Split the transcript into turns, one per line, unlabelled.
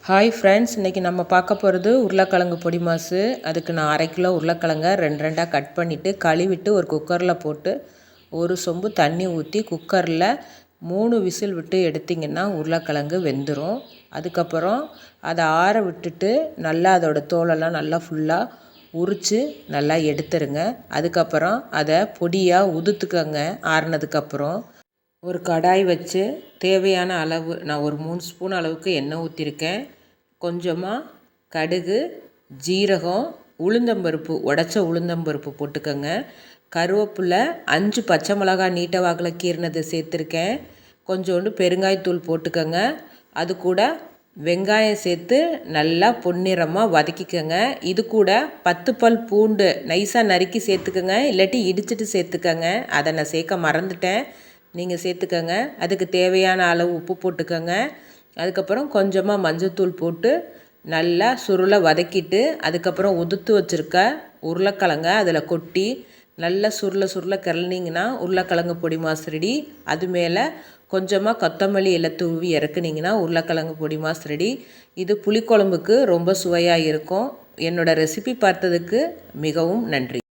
Hi friends, இன்றைக்கி நம்ம பார்க்க போகிறது உருளைக்கிழங்கு பொடி மாசு. அதுக்கு நான் 1/2 கிலோ உருளைக்கிழங்க ரெண்டாக கட் பண்ணிவிட்டு கழுவிட்டு ஒரு குக்கரில் போட்டு ஒரு சொம்பு தண்ணி ஊற்றி குக்கரில் 3 விசில் விட்டு எடுத்திங்கன்னா உருளைக்கிழங்கு வெந்துடும். அதுக்கப்புறம் அதை ஆற விட்டுட்டு நல்லா அதோட தோலெல்லாம் நல்லா ஃபுல்லாக உரித்து நல்லா எடுத்துருங்க. அதுக்கப்புறம் அதை பொடியாக உதுத்துக்கங்க. ஆறுனதுக்கப்புறம் ஒரு கடாய் வச்சு தேவையான அளவு நான் ஒரு 3 ஸ்பூன் அளவுக்கு எண்ணெய் ஊற்றிருக்கேன். கொஞ்சமாக கடுகு, ஜீரகம், உளுந்தம்பருப்பு, உடச்ச உளுந்தம்பருப்பு போட்டுக்கோங்க. கருவேப்பிலை, 5 பச்சை மிளகாய் நீட்ட வாக்கில் கீறினதை சேர்த்துருக்கேன். கொஞ்சோண்டு பெருங்காயத்தூள் போட்டுக்கோங்க. அது கூட வெங்காயம் சேர்த்து நல்லா பொன்னிறமாக வதக்கிக்கோங்க. இது கூட 10 பல் பூண்டு நைஸாக நறுக்கி சேர்த்துக்கோங்க, இல்லாட்டி இடிச்சிட்டு சேர்த்துக்கோங்க. அதை நான் சேர்க்க மறந்துட்டேன், நீங்கள் சேர்த்துக்கோங்க. அதுக்கு தேவையான அளவு உப்பு போட்டுக்கோங்க. அதுக்கப்புறம் கொஞ்சமாக மஞ்சள்தூள் போட்டு நல்லா சுருளை வதக்கிட்டு அதுக்கப்புறம் உதுத்து வச்சுருக்க உருளைக்கிழங்க அதில் கொட்டி நல்லா சுருளை கிளனிங்கன்னா உருளைக்கிழங்கு பொடி மாசு ரெடி. அது மேலே கொஞ்சமாக கொத்தமல்லி இலை தூவி இறக்குனிங்கன்னா உருளைக்கிழங்கு பொடி மாசு ரெடி. இது புளிக்குழம்புக்கு ரொம்ப சுவையாக இருக்கும். என்னோடய ரெசிபி பார்த்ததுக்கு மிகவும் நன்றி.